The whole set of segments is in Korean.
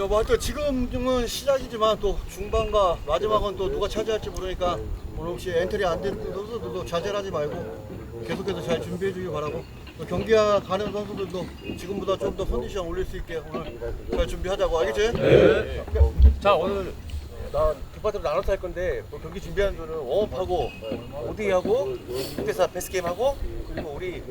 뭐 하여튼 지금은 시작이지만 또 중반과 마지막은 또 누가 차지할지 모르니까 오늘 혹시 엔트리 안 된 선수들도 자제하지 말고 계속해서 잘 준비해 주길 바라고 또 경기 가는 선수들도 지금보다 좀 더 컨디션 올릴 수 있게 오늘 잘 준비하자고. 알겠지? 네. 자, 오늘 나 디파트로 나눠서 할 건데 뭐 경기 준비하는 거는 웜업하고 오딩하고 6대4 패스게임하고 그리고 우리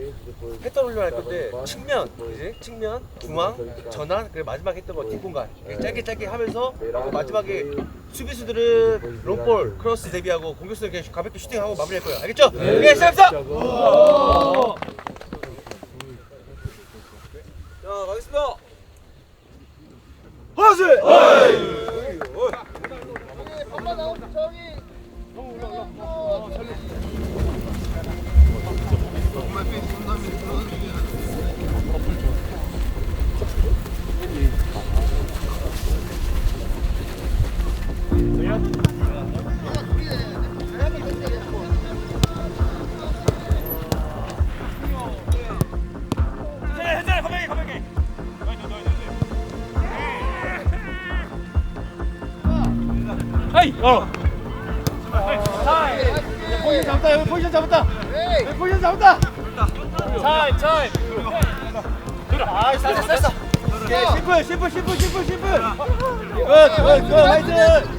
패턴 훈련 할 건데 측면, 그지? 측면, 중앙, 전환, 그리고 마지막에 했던 거 뒷공간 이렇게 짧게 하면서 마지막에 수비수들은 롱볼, 크로스 대비하고 공격수들은 그냥 가볍게 슈팅하고 마무리할 거예요. 알겠죠? 네, 시작합시다! 자, 가겠습니다! 하지! 하이! 포지션 잡았다. 여기 포지션 잡았다. 여기 포지션 잡았다. 차이. 아, 됐어. 오케이, 심플. 굿, 화이팅!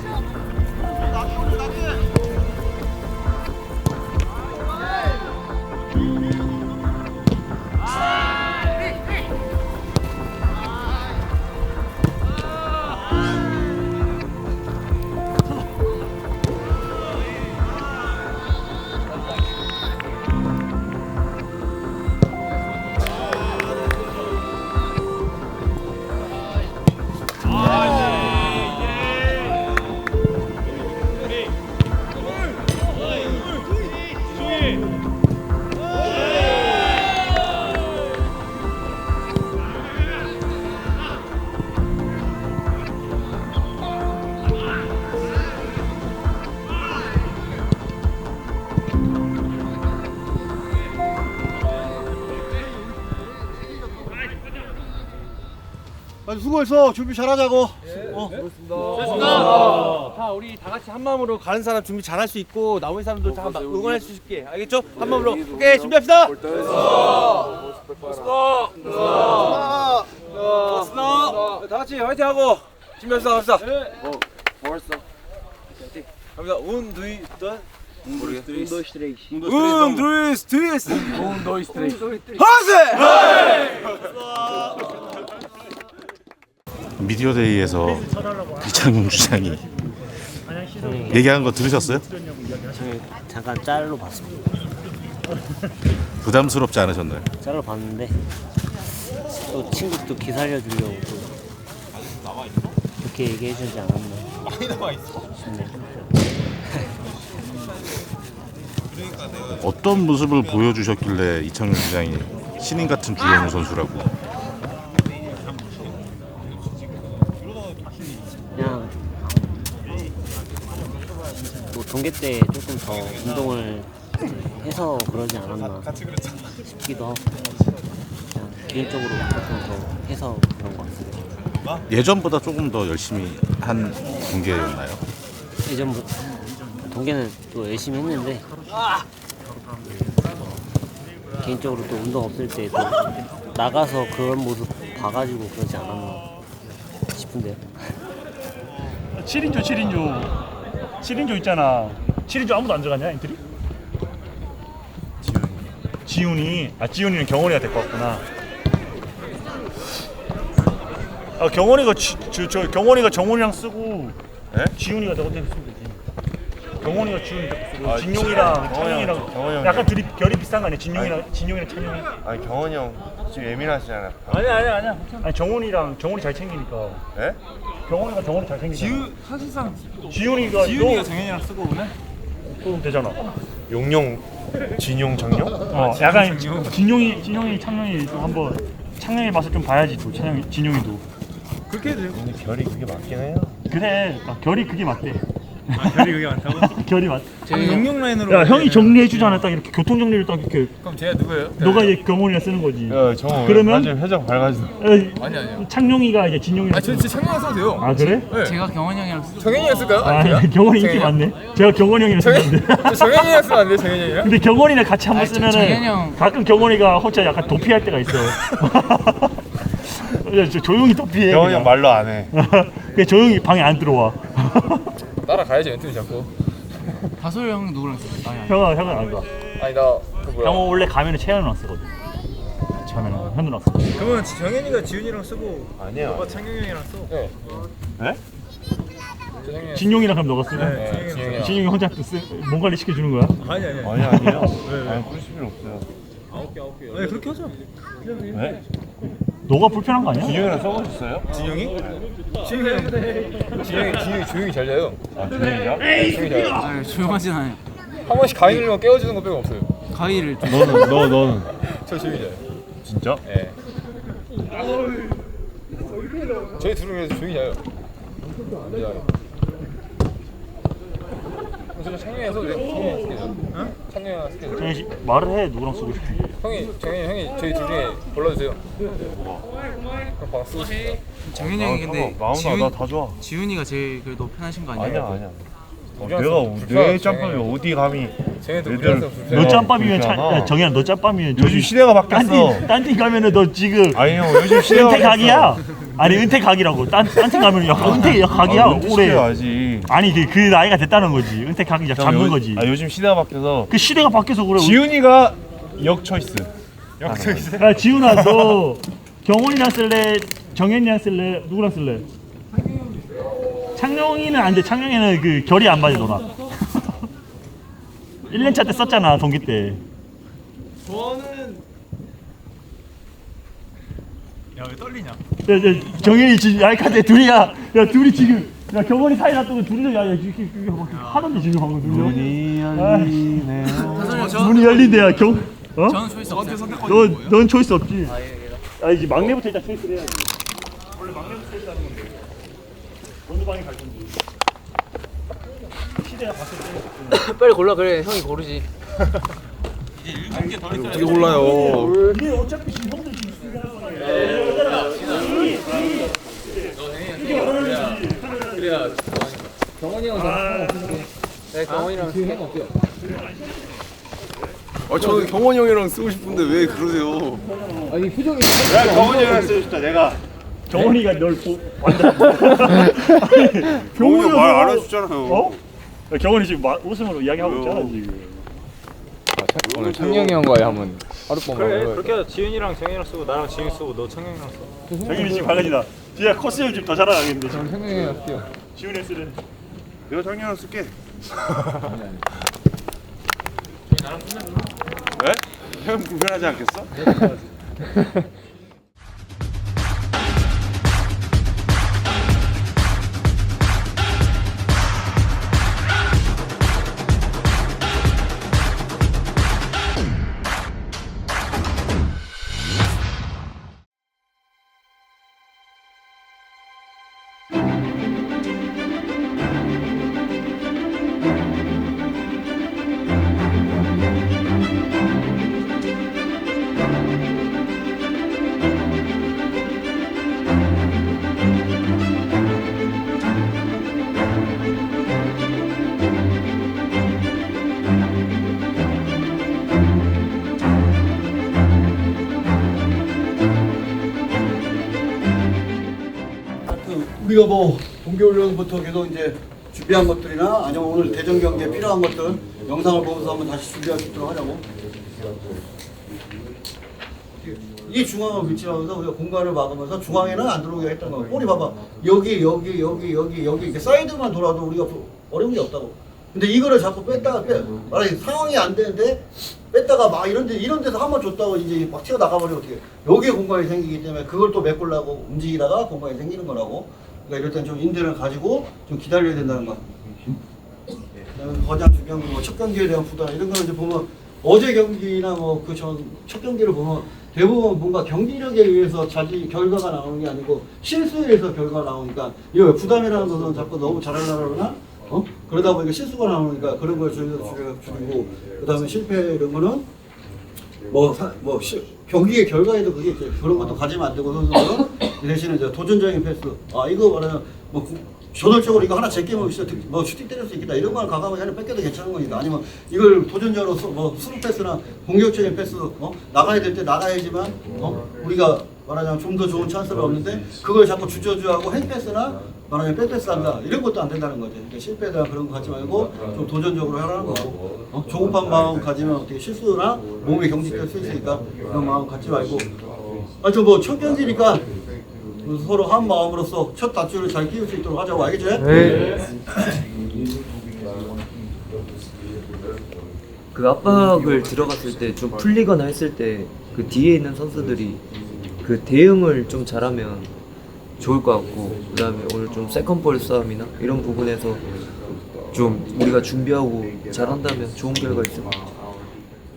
수고했어. 준비 잘하자고. 자, 우리 다 같이 한 마음으로 가는 사람 준비 잘할 수 있고 나머지 사람도 다 응원할 수 있게. 알겠죠? 한 마음으로. 오케이, 준비합시다. 다 같이 화이팅하고 준비합시다. 갑시다. 갑니다. 운, 두이, 던. 미디어데이에서 이창용 주장이 얘기한 거 들으셨어요? 잠깐 짤로 봤습니다. 부담스럽지 않으셨나요? 짤로 봤는데 또 친구도 기살려주려고 또 그렇게 얘기해주지 않았나 싶네요. 어떤 모습을 보여주셨길래 이창용 주장이 신인 같은 주영우 선수라고? 그냥 뭐 동계 때 조금 더 운동을 해서 그러지 않았나 싶기도 하고 그냥 개인적으로 조금 더 해서 그런 것 같습니다. 예전보다 조금 더 열심히 한 동계였나요? 예전부터 동계는 또 열심히 했는데 개인적으로 또 운동 없을 때 또 나가서 그런 모습 봐가지고 그러지 않았나 싶은데요. 7인조 있잖아. 7인조 아무도 안 들어갔냐 엔트리? 지훈이는 경원이가 데리고 왔구나. 아, 경원이가 정훈이랑 쓰고 지훈이가 내가 데리고 쓰면 되지. 경원이가 지훈이 데리고 쓰고 진용이랑 찬용이랑 약간 둘이 결이 비슷한 거 아니야? 진용이랑 찬용이? 아니, 경원이 형 지금 예민하시잖아. 아니야. 아니 정훈이 잘 챙기니까. 예? 경원이가 정훈이 잘 챙기잖아. 사실상 지훈이가 정현이랑 쓰고 오네? 그럼 되잖아. 용용, 진용, 장용? 약간 진용이 창용이 좀 한번 창용이 맛을 좀 봐야지 또 진용이도. 그렇게 해도 근데 결이 그게 맞긴 해요. 그래, 결이 그게 맞대. 결이 여기 많다고? 결이 많. 용역 라인으로. 야 형이 정리해 주잖아. 딱 이렇게 교통 정리를 딱 이렇게. 그럼 제가 누구예요? 너가 이제 경원이라 쓰는 거지. 야 정호 그러면 회장 밝아지네. 아니요. 창룡이가 이제 진용이라. 저 진짜 창룡 써도 돼요. 아 그래? 제가 경원이 형이랑 쓰죠. 정현이 형 쓸까요? 아 제가? 경원이 인기 정현이 많네. 제가 경원이 형이라 쓰는데. 저 정현이 형 쓰면 안 돼요? 정현이 형이요? 근데 경원이랑 같이 한번 정현이 쓰면은 형. 가끔 경원이가 혼자 약간 도피할 때가 있어. 야, 조용히 도피해. 경원이 형 말로 안 해. 그냥 조용히 방에 안 들어와. 따라가야지 멘트는 자꾸. 다솔 형 누구랑 쓰죠? 아니. 형은 안 가. 아니 나그 뭐야? 형은 원래 가면은 채연이랑 쓰거든. 처음에는 현우랑 쓰. 그러면 정현이가 지훈이랑 쓰고 아니야. 너가 창경이 형이랑 써. 네. 네? 정현이 진용이랑 그럼 너가 쓰고. 네, 진용이 형. 진용이 혼자 몸 관리 시켜주는 거야? 아니. 아니요. 아니 그럴 필요 없어요. 네 그렇게 하자. 왜? 너가 불편한 거 아니야? 진영이랑 써보셨어요? 진영이? 진영이 조용히 잘 자요. 아 진영이야? 조용히 자요. 아, 조용하진 않아요. 한 번씩 가위 눌리면 깨워주는 것 빼고 없어요. 가위를 좀. 너는 저 조용히 자요. 진짜? 예. 저희 둘은 그래서 조용히 자요. 안 자요. 저 창룡이 써도 돼요? 창룡이 쓰게 죠 창룡이 쓰게 죠 정현 씨 말을 해. 누구랑 쓰고 싶은지. 형이 저희 둘 중에 골라주세요. 그럼 방 쓰고 싶어요. 정현이 형이 근데 마음도 나다 좋아. 지훈이가 제일 그래도 편하신 거 아니에요? 아니야. 불편하죠. 내 짬밥이 어디 감히 쟤네도 얘들- 우리한테 불편해. 너 짬밥이면 그렇잖아. 야, 정현아 너 짬밥이면 요즘 시대가 바뀌었어. 딴팀 가면은 너 지금 아니 형 요즘 시대가 은퇴 각이야. 아니 은퇴 각이라고. 딴팀 가면은 야 은퇴 각이야. 올해. 시대야지. 아니 그 나이가 됐다는 거지. 은퇴 각이 잡는 거지. 아 요즘 시대가 바뀌어서 그 시대가 바뀌어서 그래. 지훈이가 역 초이스. 야 지훈아 너 경원이랑 쓸래? 정현이랑 쓸래? 누구랑 쓸래? 창룡이는 안 돼. 창룡이는 그 결이 안 맞아 너랑. 1년차 때 썼잖아 동기 때. 야 왜 떨리냐? 정현이 지금 알카데 둘이야. 야 둘이 지금 야 경원이 사이 놨다고 둘이서 야 이렇게 하던데 지금 방금 둘이. 문이 열리네요. 문이 열린대야 경. 어? 저는 초이스 없어요. 넌 초이스 없지. 아 이제 막내부터 일단 초이스를 해야지. 원래 막내부터 초이스하는 건데. 어느 방에 갈 건지. 시대가 바뀌었을 때. 빨리 골라 그래 형이 고르지. 어떻게 골라요? 이게 어차피 지금 형들 지금 수비하는 거야. 경원이 형 네, 경원이랑 쓰는 거 없어요. 저는 경원이 형이랑 쓰고 싶은데 왜 그러세요? 아니 표정이. 경원이 형을 쓰고 싶다 내가. 경원이가 널 완전. 경원이 형 말 안 해주잖아요. 어? 야, 경원이 지금 웃음으로 이야기하고 있잖아 지금. 오늘 창룡이 형과의 한번 하룻밤 그래 그렇게 하자. 지훈이랑 정현이랑 쓰고 나랑 지훈이 쓰고 너 창경이랑 써. 정현이 지금 밝아지다. 진짜 코스염 좀 더 자라가겠는데 지금. 창룡이 형 할게요. 지훈이 쓰래. 내가 작년에 쓸게. 왜? 형 불편하지 않겠어? 우리가 뭐 동계훈련부터 계속 이제 준비한 것들이나 아니면 오늘 대전 경기에 필요한 것들 영상을 보면서 한번 다시 준비할 수 있도록 하자고. 이 중앙을 위치하면서 우리가 공간을 막으면서 중앙에는 안 들어오게 했던 거야. 볼이 봐봐. 여기 이렇게 사이드만 돌아도 우리가 어려운 게 없다고. 근데 이거를 자꾸 뺐다가 말하기 상황이 안 되는데 뺐다가 막 이런 데서 한번 줬다고 이제 막 튀어 나가버리면 어떻게 여기에 공간이 생기기 때문에 그걸 또 메꾸려고 움직이다가 공간이 생기는 거라고. 그러니까 이럴 땐 좀 인대를 가지고 좀 기다려야 된다는 거야. 거장 두 경기, 뭐 첫 경기에 대한 부담 이런 거는 이제 보면 어제 경기나 뭐 그 전 첫 경기를 보면 대부분 뭔가 경기력에 의해서 결과가 나오는 게 아니고 실수에 의해서 결과가 나오니까 이 부담이라는 것은 자꾸 너무 잘하려고 그러나 그러다 보니까 실수가 나오니까 그런 걸 줄이고 그다음에 실패 이런 거는 경기의 결과에도 그게 이제 그런 것도 가지면 안 되고 선수들은 대신에 이제 도전적인 패스. 이거 말하면 저돌적으로 이거 하나 제끼면 슈팅 때릴 수 있겠다 이런 걸 가감하지 않으면 뺏겨도 괜찮은 거니까 아니면 이걸 도전적으로 수루 패스나 공격적인 패스 나가야 될 때 나가야지만 우리가 말하자면 좀 더 좋은 찬스가 없는데 그걸 자꾸 주저주하고 행패스나 말하자면 백패스 한다 이런 것도 안 된다는 거지. 그러니까 실패에 대한 그런 거 갖지 말고 좀 도전적으로 하라는 거고 조급한 마음 가지면 어떻게 실수나 몸에 경직될 수 있으니까 그런 마음 갖지 말고 하여튼 첫 경기니까 서로 한 마음으로서 첫 단추를 잘 끼울 수 있도록 하자고 알겠지? 그 압박을 들어갔을 때 좀 풀리거나 했을 때 그 뒤에 있는 선수들이 그 대응을 좀 잘하면 좋을 것 같고 그다음에 오늘 좀 세컨볼 싸움이나 이런 부분에서 좀 우리가 준비하고 잘한다면 좋은 결과 있을 것 같아요.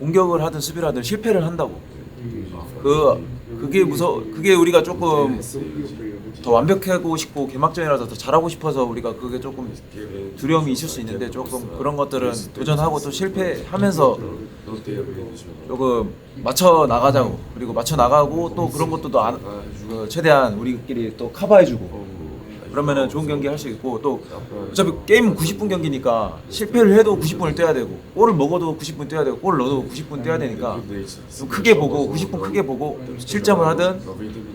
공격을 하든 수비를 하든 실패를 한다고 그게 우리가 조금 더 완벽하고 싶고 개막전이라서 더 잘하고 싶어서 우리가 그게 조금 두려움이 있을 수 있는데 조금 그런 것들은 도전하고 또 실패하면서 조금 맞춰 나가자고 그리고 맞춰 나가고 또 그런 것도 최대한 우리끼리 또 커버해주고 그러면은 좋은 경기 할 수 있고 또 어차피 게임은 90분 경기니까 실패를 해도 90분을 뛰어야 되고 골을 먹어도 90분 뛰어야 되고 골을 넣어도 90분 뛰어야 되니까 좀 크게 보고 90분 크게 보고 실점을 하든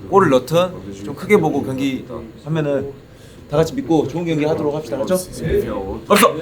골을 넣든 좀 크게 보고 경기 하면은 다 같이 믿고 좋은 경기 하도록 합시다. 알았죠? 알았어.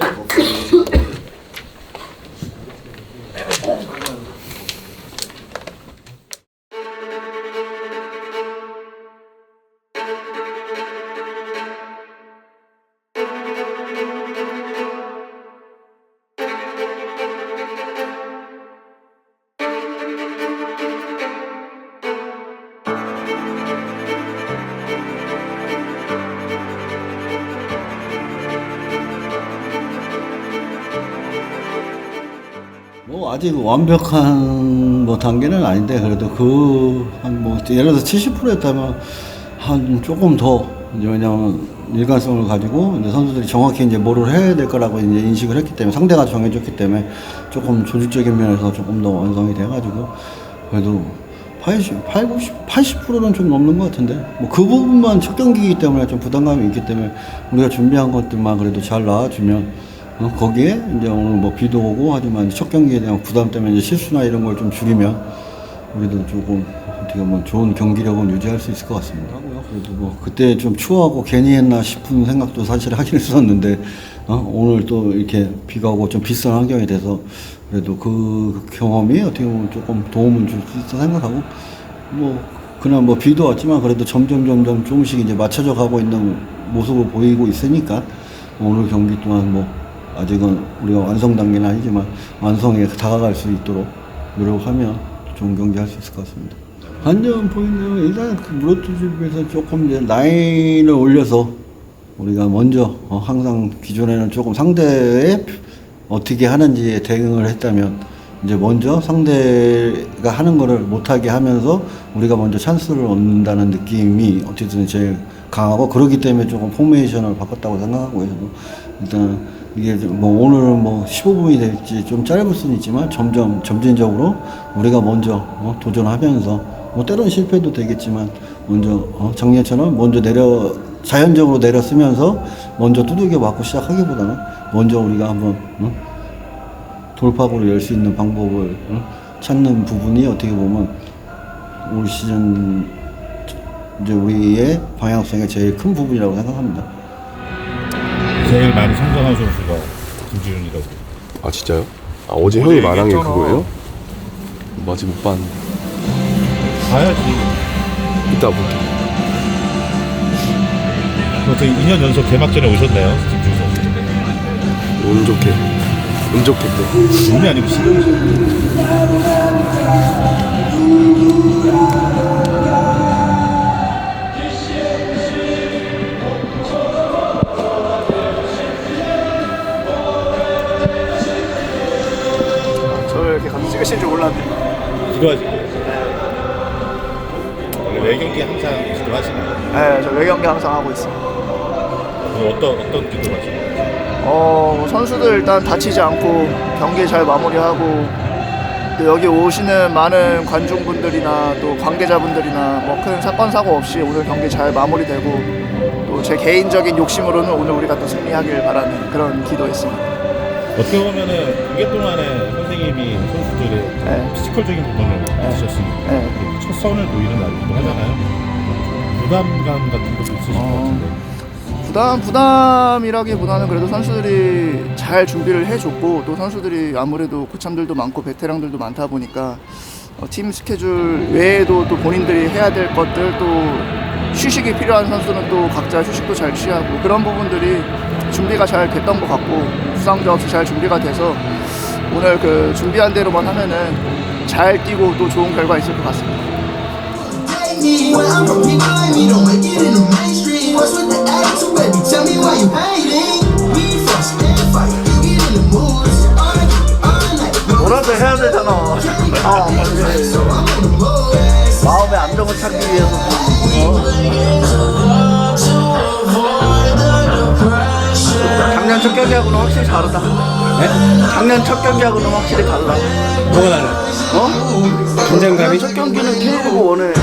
아직 완벽한 단계는 아닌데 그래도 예를 들어서 70%였다면 한 조금 더 왜냐하면 일관성을 가지고 이제 선수들이 정확히 이제 뭐를 해야 될 거라고 이제 인식을 했기 때문에 상대가 정해졌기 때문에 조금 조직적인 면에서 조금 더 완성이 돼가지고 그래도 80%는 좀 넘는 것 같은데 그 부분만 첫 경기이기 때문에 좀 부담감이 있기 때문에 우리가 준비한 것들만 그래도 잘 나와주면 거기에 이제 오늘 비도 오고 하지만 첫 경기에 대한 부담 때문에 이제 실수나 이런 걸 좀 줄이면 우리도 조금 어떻게 보면 좋은 경기력은 유지할 수 있을 것 같습니다. 그래도 그때 좀 추워하고 괜히 했나 싶은 생각도 사실 하긴 했었는데 오늘 또 이렇게 비가 오고 좀 비싼 환경이 돼서 그래도 그 경험이 어떻게 보면 조금 도움을 줄 수 있다 생각하고 그냥 비도 왔지만 그래도 점점 조금씩 이제 맞춰져 가고 있는 모습을 보이고 있으니까 오늘 경기 동안 아직은 우리가 완성 단계는 아니지만 완성에 다가갈 수 있도록 노력하면 좋은 경기 할 수 있을 것 같습니다. 관전 포인트는 일단 무릎투집에서 조금 이제 라인을 올려서 우리가 먼저 항상 기존에는 조금 상대에 어떻게 하는지에 대응을 했다면 이제 먼저 상대가 하는 거를 못하게 하면서 우리가 먼저 찬스를 얻는다는 느낌이 어쨌든 제일 강하고 그렇기 때문에 조금 포메이션을 바꿨다고 생각하고 있어서 일단 이게 오늘은 15분이 될지 좀 짧을 수는 있지만 점진적으로 우리가 먼저 도전하면서 때로는 실패도 되겠지만 먼저 작년처럼 먼저 자연적으로 내렸으면서 먼저 두들겨 맞고 시작하기보다는 먼저 우리가 한번 돌파구를 열 수 있는 방법을 찾는 부분이 어떻게 보면 올 시즌 이제 우리의 방향성의 제일 큰 부분이라고 생각합니다. 제일 많이 성장한 선수가 김지훈이라고. 아 진짜요? 어제 형이 말한 게 그거예요? 아직 못 봤는데. 봐야지. 이따 볼게. 어떻게 2년 연속 개막전에 오셨나요, 김지훈 선수? 운 좋게 또. 운이 아니고 시간이죠. 이렇게 같이 찍으실 줄 몰랐네. 기도하지. 원래 외경기 항상 기도하시나요? 네, 저 외경기 항상 하고 있어요. 오늘 어떤 기도를 하시나요? 선수들 일단 다치지 않고 경기 잘 마무리하고 또 여기 오시는 많은 관중분들이나 또 관계자분들이나 뭐 큰 사건 사고 없이 오늘 경기 잘 마무리되고 또 제 개인적인 욕심으로는 오늘 우리가 또 승리하길 바라는 그런 기도했습니다. 어떻게 보면은 2개 동안에 선생님이 선수들의 피지컬적인 부분을 맡으셨으니까 첫 선을 보이는 날이기도 하잖아요. 부담감 같은 것도 있으실 것 같은데. 부담이라기보다는 그래도 선수들이 잘 준비를 해줬고 또 선수들이 아무래도 고참들도 많고 베테랑들도 많다 보니까 팀 스케줄 외에도 또 본인들이 해야 될 것들 또 휴식이 필요한 선수는 또 각자 휴식도 잘 취하고 그런 부분들이 준비가 잘 됐던 것 같고 부상자 없이 잘 준비가 돼서 오늘 그 준비한 대로만 하면은 잘 뛰고 또 좋은 결과 있을 것 같습니다. 뭐라도 해야 되잖아. 마음의 안정을 찾기 위해서. 작년 첫 경기하고는 확실히 다르다. 작년 첫 경기하고는 확실히 달라. 뭐가 달라? 긴장감이? 첫 경기는 K리그 원의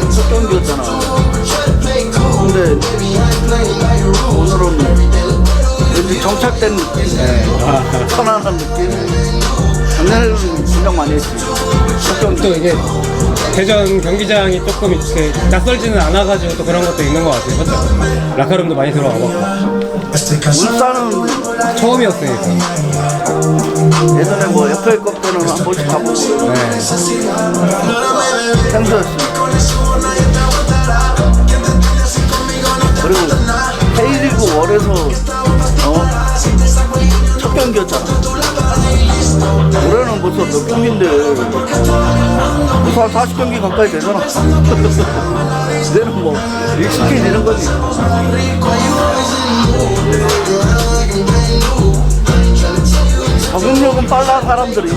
첫 경기였잖아. 근데 오늘은 왠지 정착된 느낌, 편안한 느낌. 작년에는 긴장 많이 했지. 첫 경기. 또 이게 대전 경기장이 조금 이렇게 낯설지는 않아가지고 또 그런 것도 있는 것 같아요. 맞죠? 라카룸도 많이 들어와 봤고. 울산은 처음이었으니까. 예전에 뭐 FA컵 때는 한 번씩 가보고 생소했어. 그리고 K리그 월에서 첫 경기였잖아. 올해는 벌써 몇 경기인데 벌써 한 40경기 가까이 되잖아. 이제는 뭐 익숙해지는 거지. 적응력은 빨라 사람들이.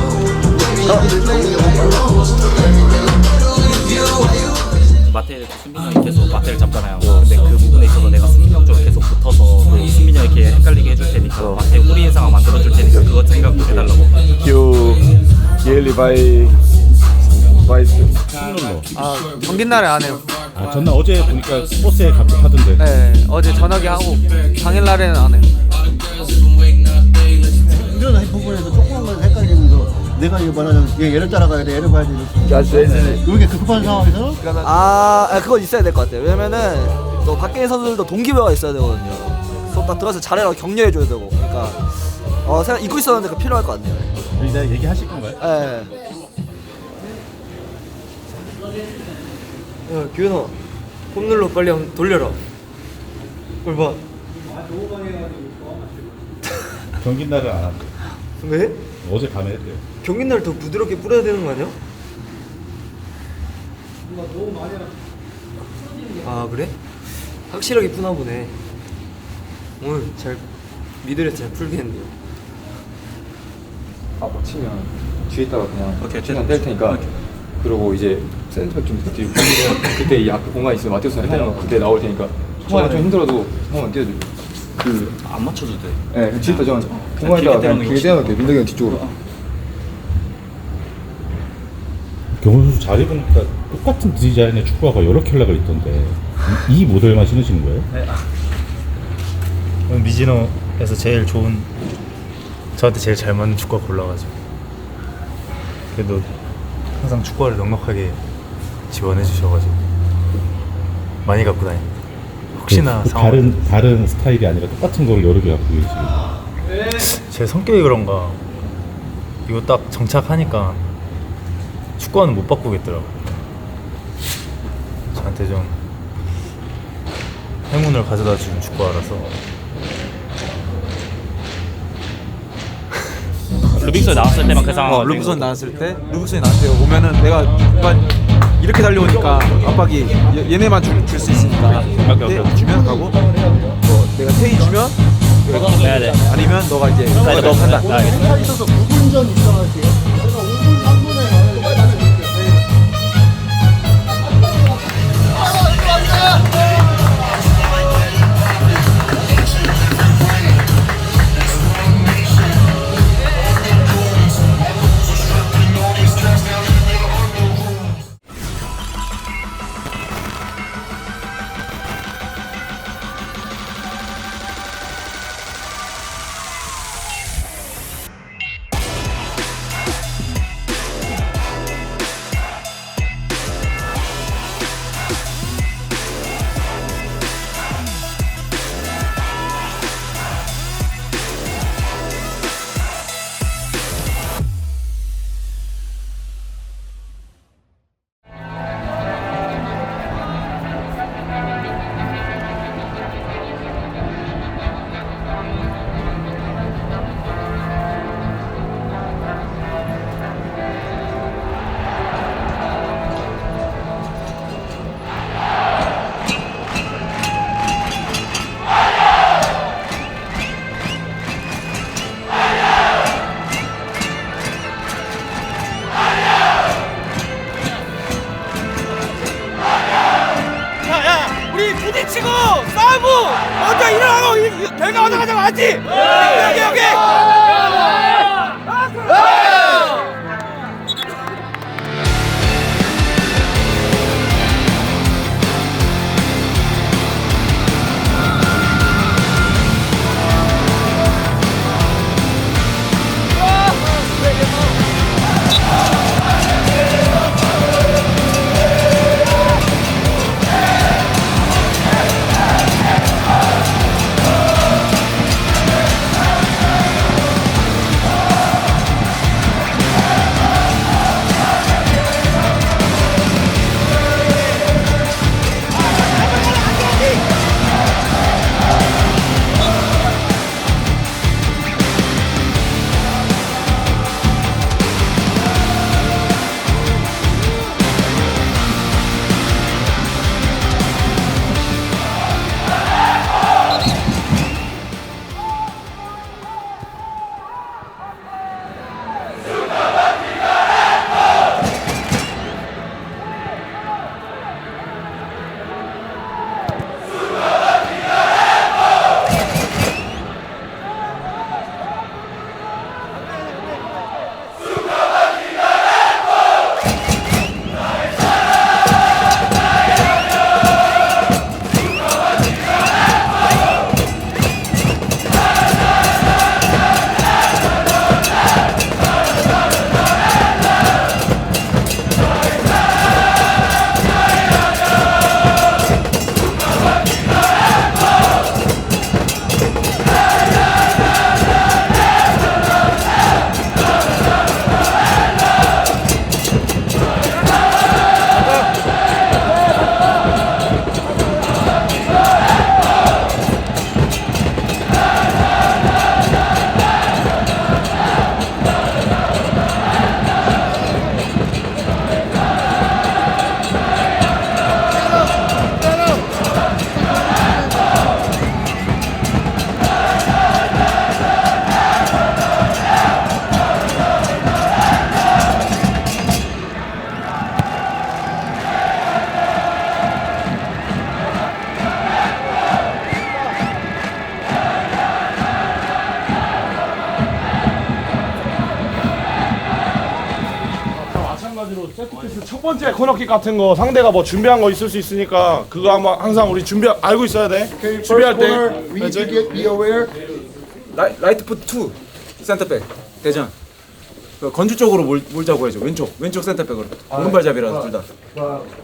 마테일 수민이 형이 계속 마테일 잡잖아요. 근데 그 부분에 있어서 내가 수민이 형 쪽으로 계속 붙어서 그 수민이 형이 이렇게 헷갈리게 해줄 테니까 마테일 우리 상황 만들어줄 테니까 그거 생각 좀 해달라고. 예리 바이 경기 날에 안 해요. 아, 전날 어제 보니까 버스에 하던데. 네, 어제 저녁에 하고 당일 날에는 안 해요. 이런 부분에서 조그만 걸 헷갈리면서 내가 이거 말하자면 얘를 따라가야 돼, 얘를 봐야 돼. 이게 급한 상황에서? 그건 있어야 될 것 같아요. 왜냐면은 또 밖에 선수들도 동기부여가 있어야 되거든요. 수업 딱 들어서 잘해라 격려해줘야 되고. 그러니까 생각 잊고 있었는데 그 필요할 것 같네요. 이제 얘기하실 건가요? 네. 야 규현아 홈룰로 빨리 한번 돌려라. 뭘 봐. 경기 날은 안 한대. 왜? 어제 밤에 했대요. 경기 날 더 부드럽게 뿌려야 되는 거 아니야? 아 그래? 확실하게 푸나 보네. 오늘 잘 미드에서 잘 풀겠는데요. 뭐 치면 뒤에 있다가 그냥 최대한 뗄 테니까. 그리고 이제 센터백 좀 뒤로 그때 이 앞에 공간 있으면 마테우스나 했다는 그때 나올 테니까 초반에 좀 힘들어도 한번 뛰어줘. 안 맞춰도 돼. 네, 뒤에 저 공간에다가 그냥 길게 떼어놓을게. 민덕이 형 뒤쪽으로. 경훈 선수 잘 입으니까 똑같은 디자인의 축구화가 여러 켤레가 있던데 이 모델만 신으시는 거예요? 네. 미즈노에서 제일 좋은 저한테 제일 잘 맞는 축구화 골라가지고 그래도 항상 축구화를 넉넉하게 지원해 주셔가지고 많이 갖고 다닙니다. 혹시나 다른 스타일이 아니라 똑같은 걸 여러 개 갖고 계시고. 제 성격이 그런가 이거 딱 정착하니까 축구화는 못 바꾸겠더라고요. 저한테 좀 행운을 가져다 준 축구화라서. 루빅스에 나왔을 때만 그 상황. 루빅스에 나왔을 때 오면은 내가 이렇게 달려오니까 압박이 얘네만 줄 수 있으니까 주면 가고 내가 테이 주면 해야 돼. 아니면 너가 이제 너 판단. 있어서 9분 전 입장할게요. 제가 5분 3분에 싸우고 먼저 일어나고 결과 얻어가자 맞지? 오케이. 세트피스 첫 번째 코너킥 같은 거 상대가 뭐 준비한 거 있을 수 있으니까 그거 한번 항상 우리 알고 있어야 돼. 준비할 때. 라이트 푸트 2 센터백 대전. 그 건주 쪽으로 몰자고 해줘. 왼쪽 센터백으로. 오른발잡이라서 둘 다.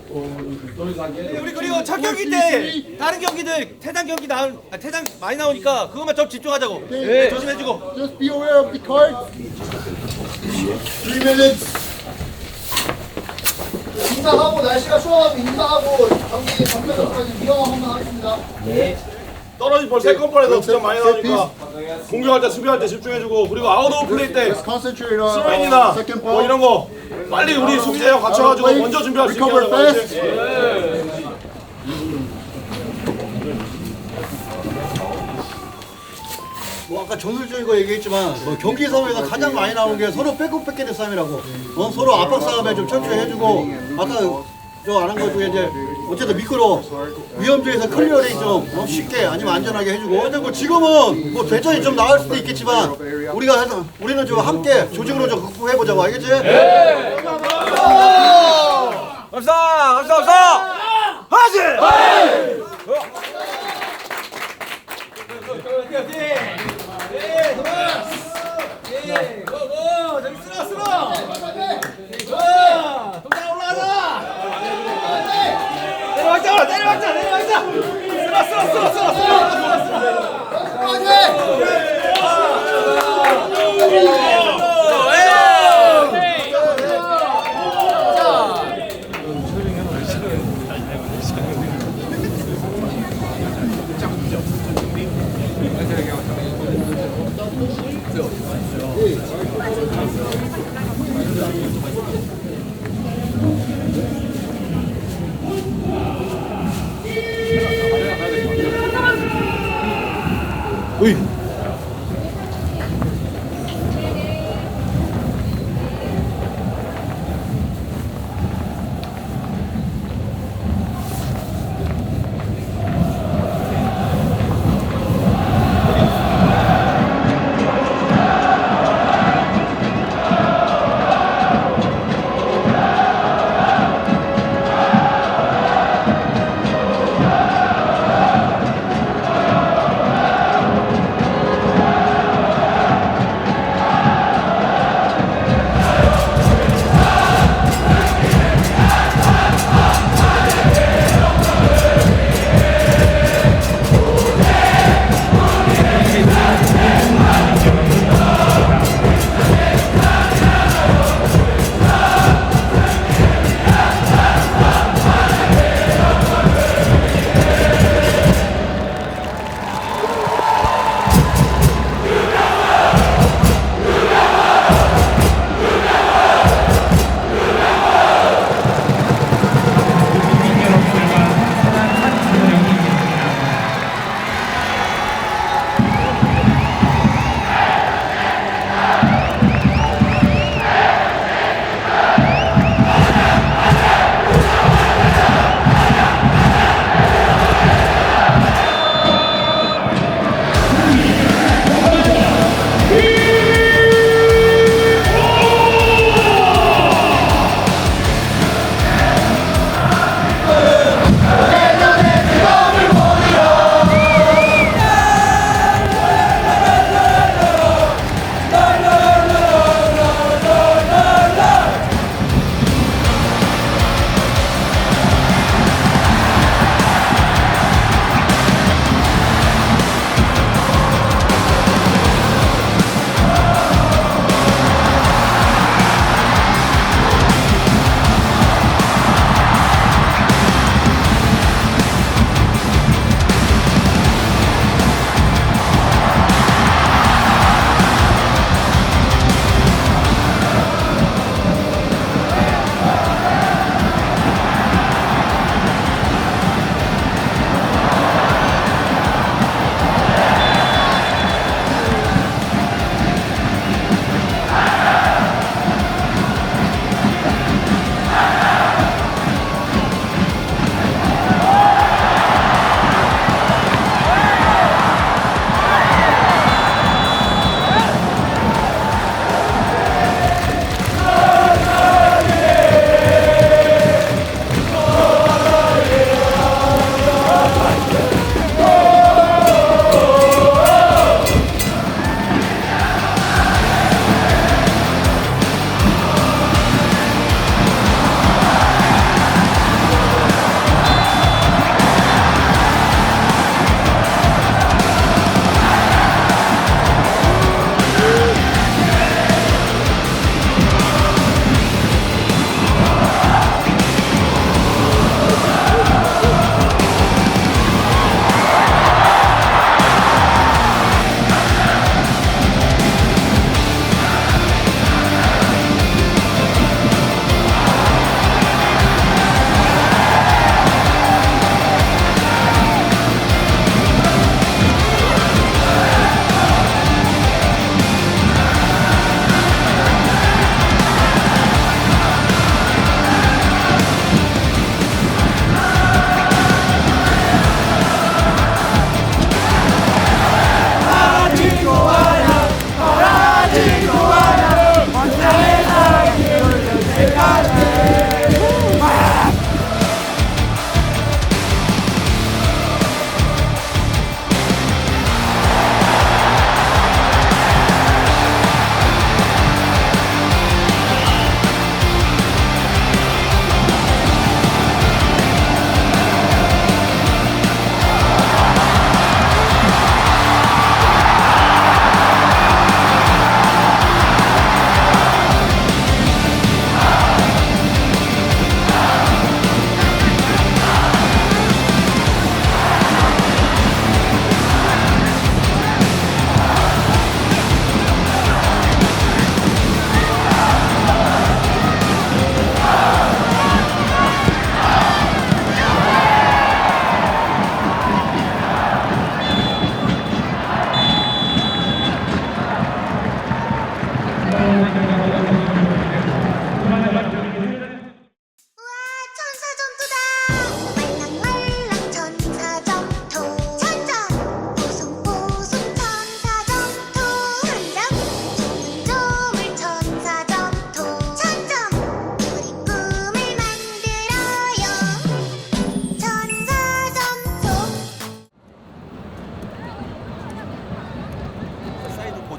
우리 그리고 첫 경기 때 다른 경기들 퇴장 많이 나오니까 그것만 좀 집중하자고. 네, 조심해주고. Just be aware of the card. 3 minutes. 인사하고 날씨가 추워가지고 인사하고 경기 전면까지 이용 한번 하겠습니다. 네. 떨어진 볼 세컨볼에서 득점 많이 나오니까 공격할 때 수비할 때 집중해주고 그리고 아웃 오브 플레이 때 스로인이나 뭐 이런 거 빨리 우리 수비대와 갖춰가지고 먼저 준비할 수 있게 하자. 뭐 아까 전술적인 거 얘기했지만 뭐 경기 상황에서 가장 많이 나오는 게 서로 빼고 뺏게 된 싸움이라고. 서로 압박 싸움에 좀 철저히 해주고 아까 저 안 한 것 중에 이제 어쨌든 미끄러 위험지에서 클리어링 좀 쉽게 아니면 안전하게 해주고. 근데 뭐 지금은 뭐 대전이 좀 나을 수도 있겠지만 우리는 좀 함께 조직으로 좀 극복해보자고. 알겠지? 네. 갑시다. 하지. 으이.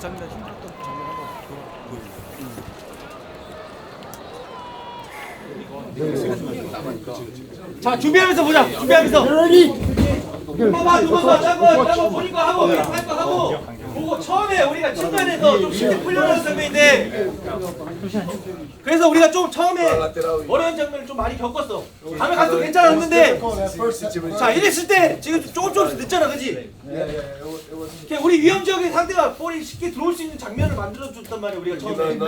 장면 힘들었던 장면 한번 보여요. 자 준비하면서 보자. 준비하면서. 봐봐 누구서 짠거 보니까 하고 할 거 하고 보고 처음에 우리가 측면에서 좀 쉽게 풀려나는 장면인데 그래서 우리가 좀 처음에 어려운 장면을 좀 많이 겪었어. 다음에 가서 괜찮았는데 자 이랬을 때 지금 조금씩 늦잖아, 그지? 우리 위험지역의 상대가 볼이 쉽게 들어올 수 있는 장면을 만들어줬단 말이야 우리가 처음에.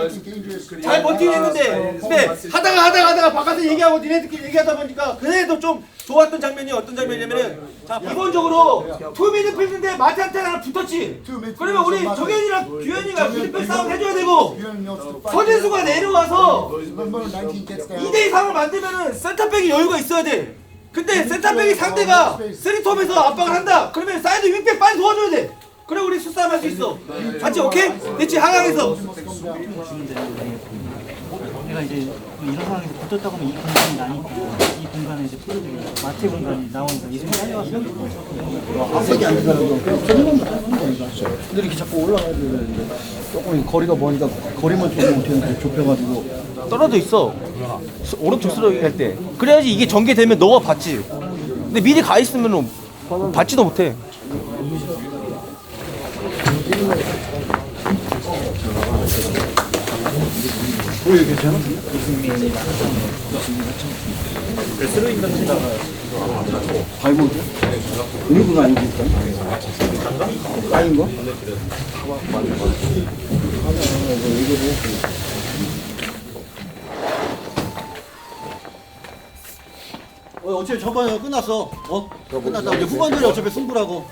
잘 버티긴 했는데 근데 하다가 바깥에 얘기하고 니네들끼리 얘기하다 보니까 그래도 좀 좋았던 장면이 어떤 장면이냐면은 자 기본적으로 투 미드필드인데 마티한테랑 하나 붙었지. 그러면 우리 정현이랑 규현이가 미드필드 싸움 해줘야 되고 서진수가 내려와서 2대2 상황을 만들면은 센터백이 여유가 있어야 돼. 근데 센터백이 상대가 3톱에서 압박을 한다. 그러면 사이드 윙백 빨리 도와줘야 돼. 그래 우리 수싸움 할 수 있어. 맞지? 오케이? 됐지? 하강에서 내가 이제 이런 상황에서 붙었다고 하면 이 공간이 나니까 이 공간에 이제 마티 공간이 나오니까 이 순간 달려왔어요. 앞색이 안 되더라도 근데 이렇게 자꾸 올라가야 되는데 조금 거리가 머니까 거리만 조금 어떻게 좁혀가지고 떨어져 있어. 오른쪽 스로이 할 때. 그래야지 이게 전개되면 너가 받지. 근데 미리 가 있으면 받지도 못해. 보여 괜찮아? 스로잉 던지다가 발목 일부가 아니니까 까인 거? 어차피 전반은 끝났어. 끝났다. 이제 후반전이 어차피 승부라고.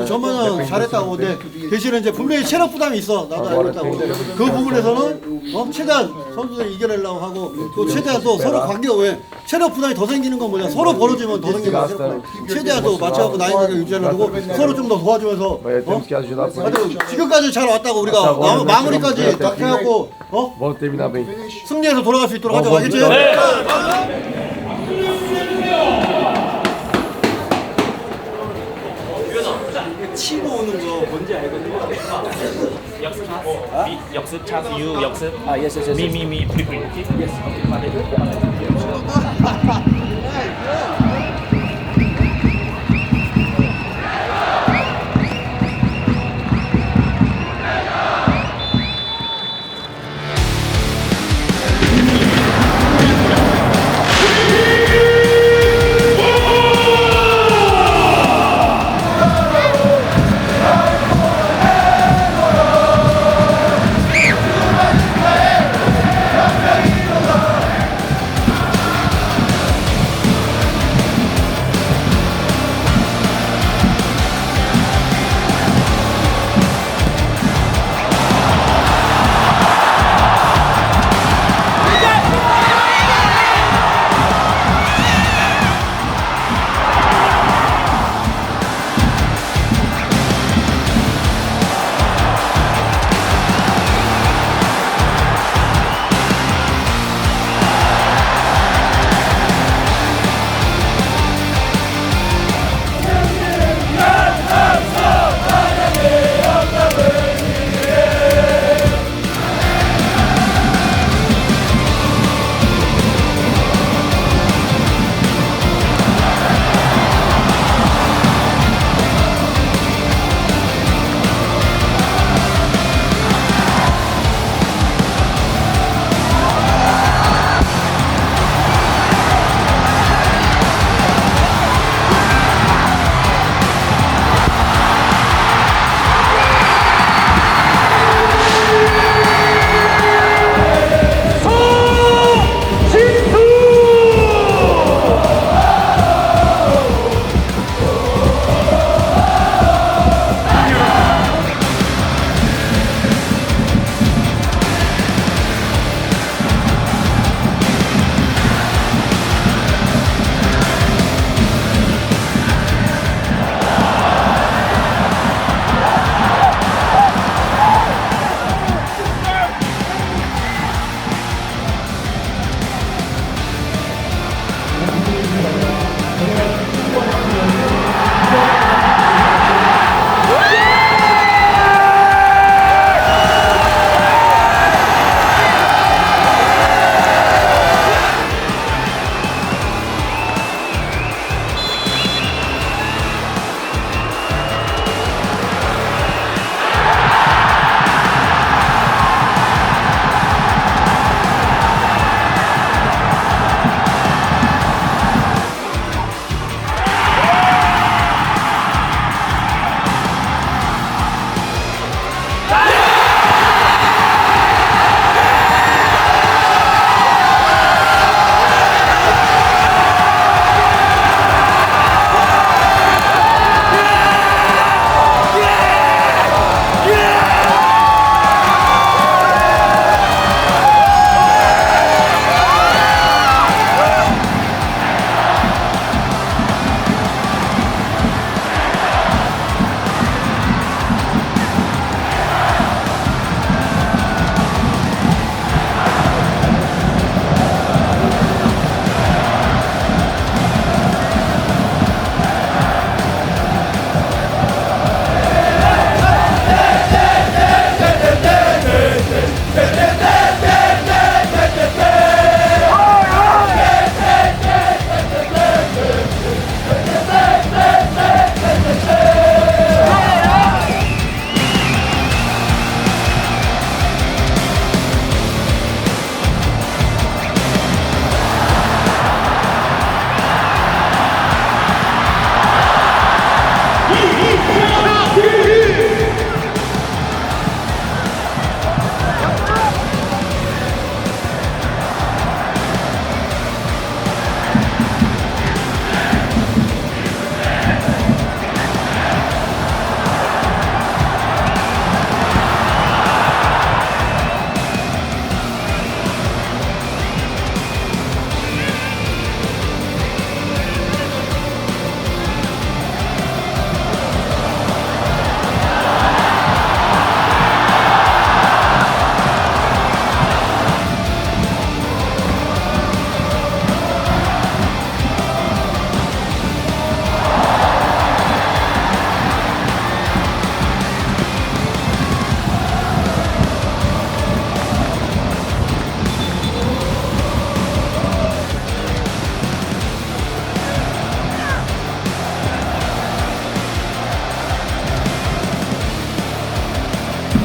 전반은 잘했다고. 근데 대신에 이제 분명히 체력 부담이 있어. 나도 알고 있다고. 그 부분에서는 최대한 선수들이 이겨내려고 하고 또 최대한 또 서로 관계가 왜 체력 부담이 더 생기는 건 뭐냐. 서로 벌어지면 더 생기는 거야. 최대한 또 맞춰갖고 나이가 유지하려고 서로 좀 더 도와주면서 하여튼 지금까지 잘 왔다고 우리가 마무리까지 딱 해갖고 승리해서 돌아갈 수 있도록 하자고 알겠지? 치고 오는 거 뭔지 알거든요. 역습 차스, 역습 차스, 유 역습. yes. 미미미 그리고 이렇게.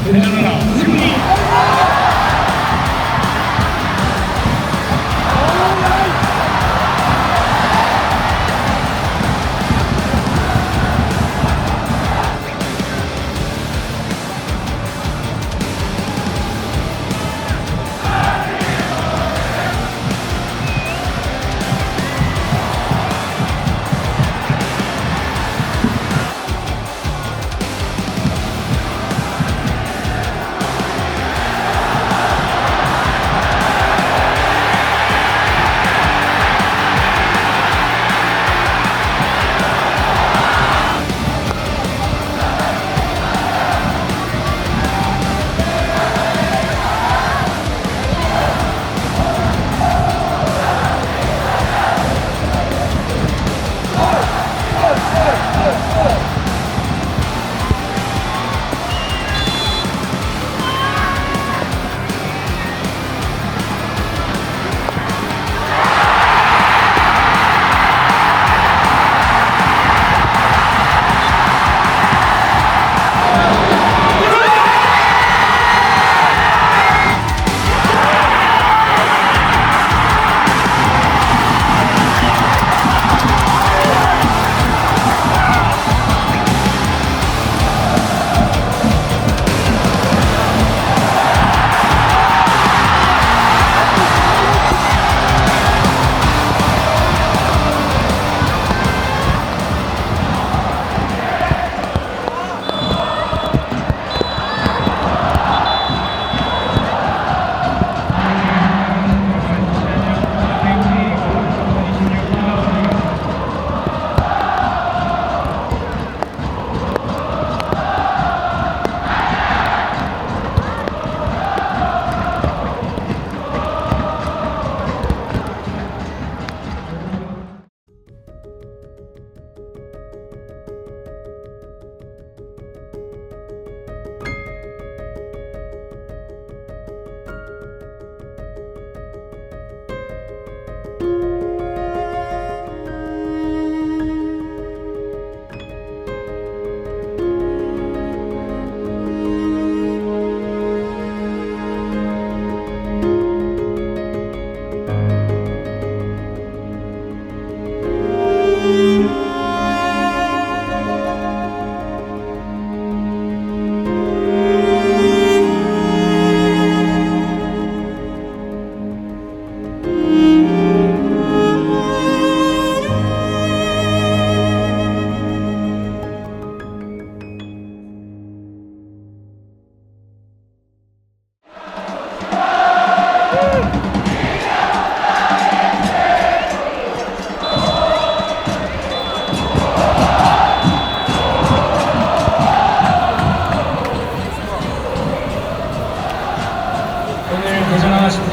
대전하라 승리.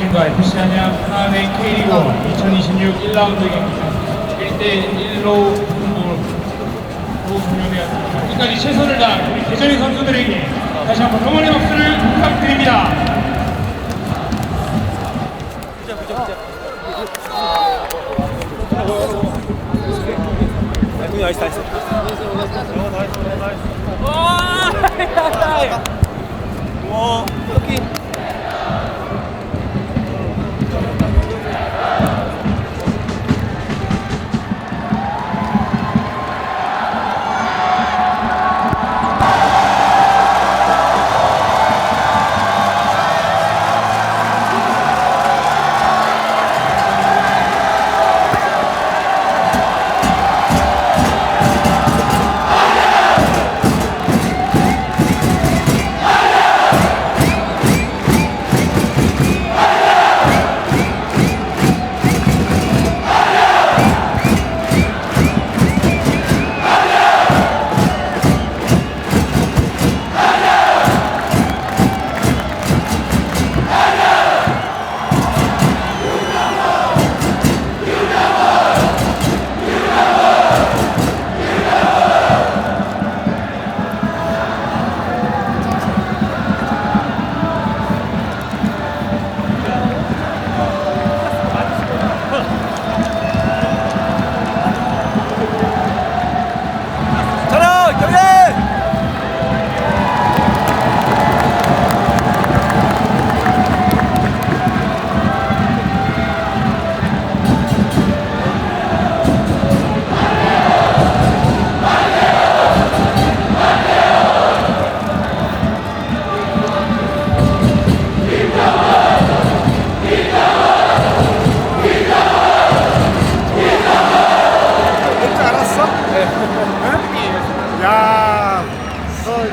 팀과 FC 안양 하나은행 K리그 2026 1라운드 경기입니다. 1대1로 종료되었습니다. 끝까지 최선을 다한 우리 대전의 선수들에게 다시 한번 응원의 박수를 부탁드립니다. 와, 여기.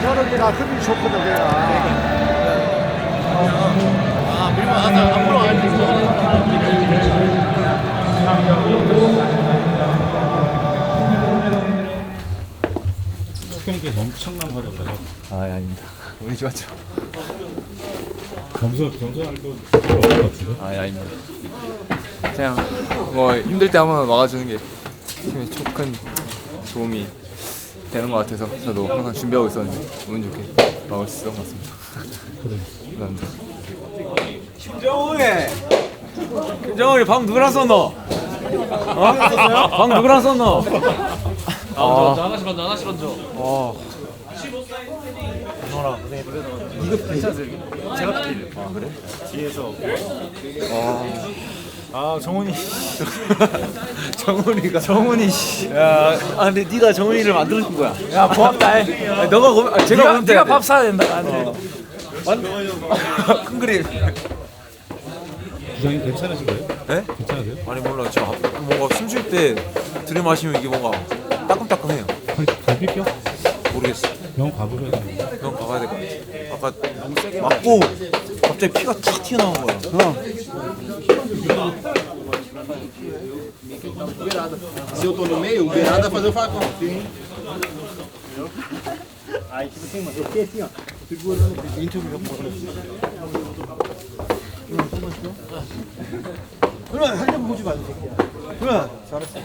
저런 게나 흐름이 좋거든 내가. 밀고 나서 앞으로 축구님께서 엄청난 활약을 하고. 아닙니다. 우리 좋았죠. 겸손할 거 없을 것 같은데? 아닙니다. 그냥 뭐 힘들 때 한번 와가주는 게 팀에 큰 도움이 되는 것 같아서 저도 항상 준비하고 있었는데 운 좋게 막을 수 있었던 것 같습니다. 감사합니다. 김정은이 방 누구랑 썼노? 어? 방 누구랑 썼노? 하나씩 먼저. 이거 괜찮으세요? 제가 필. 아 그래? 뒤에서. 정훈이. 정훈이 씨. 야, 근데 네가 정은이를 만들어준 거야. 야, 고맙다. 너가 제가 네가 밥 사야 된다. 큰 그림. 부장님 괜찮으신 거예요? 네? 괜찮으세요? 아니 몰라. 저 뭔가 숨 쉴 때 들이마시면 이게 뭔가 따끔따끔해요. 갈비뼈? 모르겠어. 병원 가보면 병원 가봐야 될 것 같아. 아까 맞고 갑자기 피가 탁 튀어나온 거야. Se eu tô no meio, o Beirada fazer o facão. Aí tipo assim, mano, eu fiquei assim, ó, segurando o 인터뷰 그래, 한점 보지 마, 이 새끼야. 그래, 잘했어.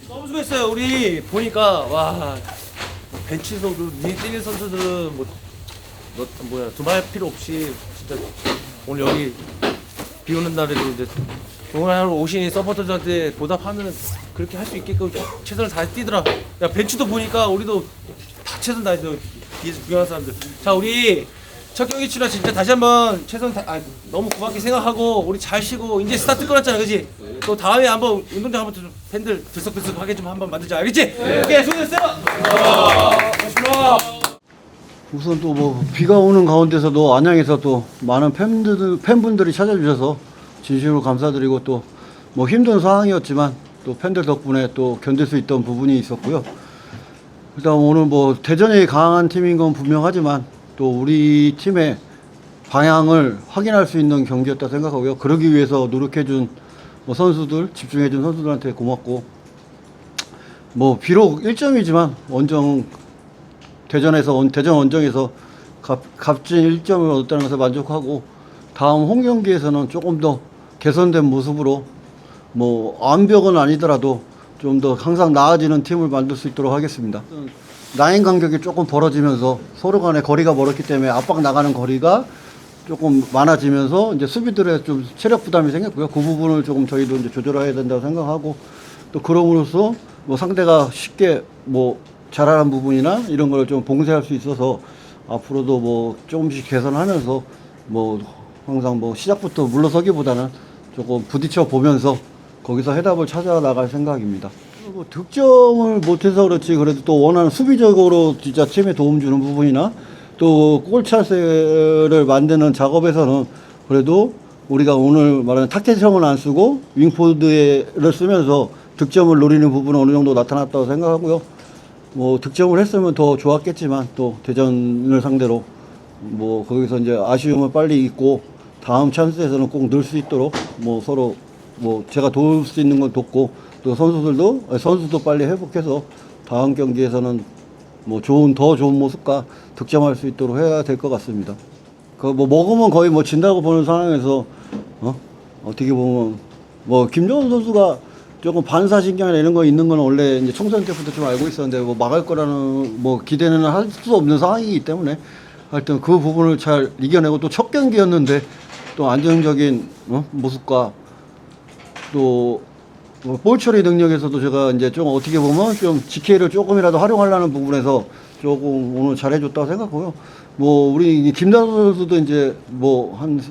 너무 수고했어요. 우리 보니까 와 벤치에서 위에 뛰는 선수들은 뭐야 두말 필요 없이 진짜 오늘 여기 비 오는 날에도 이제 응원하러 오신 서포터들한테 보답하는 그렇게 할 수 있게끔 최선을 다해 뛰더라. 야 벤치도 보니까 우리도 다 최선 다해서 뒤에서 구경하는 사람들. 자 우리 첫 경기 치라 진짜 다시 한번 최선 너무 고맙게 생각하고 우리 잘 쉬고 이제 스타트 끊었잖아, 그지? 또 다음에 한번 운동장 한번 좀 팬들 들썩들썩하게 좀 한번 만들자, 알겠지? 네. 오케이, 수고했어요. 우선 또 뭐 비가 오는 가운데서도 안양에서 또 많은 팬분들이 찾아주셔서 진심으로 감사드리고 또 뭐 힘든 상황이었지만 또 팬들 덕분에 또 견딜 수 있던 부분이 있었고요. 일단 오늘 뭐 대전이 강한 팀인 건 분명하지만 또 우리 팀의 방향을 확인할 수 있는 경기였다 생각하고요. 그러기 위해서 노력해준 뭐 선수들, 집중해준 선수들한테 고맙고 뭐 비록 1점이지만 대전 원정에서 값진 1점을 얻었다는 것에 만족하고 다음 홈 경기에서는 조금 더 개선된 모습으로 뭐 완벽은 아니더라도 좀 더 항상 나아지는 팀을 만들 수 있도록 하겠습니다. 라인 간격이 조금 벌어지면서 서로 간의 거리가 멀었기 때문에 압박 나가는 거리가 조금 많아지면서 이제 수비들의 좀 체력 부담이 생겼고요. 그 부분을 조금 저희도 이제 조절해야 된다고 생각하고 또 그럼으로써 뭐 상대가 쉽게 뭐 잘하는 부분이나 이런 걸 좀 봉쇄할 수 있어서 앞으로도 뭐 조금씩 개선하면서 뭐 항상 뭐 시작부터 물러서기보다는 조금 부딪혀 보면서 거기서 해답을 찾아 나갈 생각입니다. 뭐 득점을 못해서 그렇지 그래도 또 원하는 수비적으로 진짜 팀에 도움 주는 부분이나 또 골찬스를 만드는 작업에서는 그래도 우리가 오늘 말하는 탁태성을 안 쓰고 윙포드를 쓰면서 득점을 노리는 부분은 어느 정도 나타났다고 생각하고요. 뭐 득점을 했으면 더 좋았겠지만 또 대전을 상대로 뭐 거기서 이제 아쉬움을 빨리 잊고 다음 찬스에서는 꼭 넣을 수 있도록 뭐 서로 뭐 제가 도울 수 있는 건 돕고 또 선수도 빨리 회복해서 다음 경기에서는 뭐 더 좋은 모습과 득점할 수 있도록 해야 될 것 같습니다. 그 뭐 먹으면 거의 뭐 진다고 보는 상황에서 어떻게 보면 뭐 김정은 선수가 조금 반사신경이나 이런 거 있는 건 원래 이제 총선 때부터 좀 알고 있었는데 뭐 막을 거라는 뭐 기대는 할 수 없는 상황이기 때문에 하여튼 그 부분을 잘 이겨내고 또 첫 경기였는데 또 안정적인 모습과 또 볼 처리 능력에서도 제가 이제 좀 어떻게 보면 좀 GK를 조금이라도 활용하려는 부분에서 조금 오늘 잘해줬다고 생각하고요. 뭐 우리 김다솔 선수도 이제 뭐 한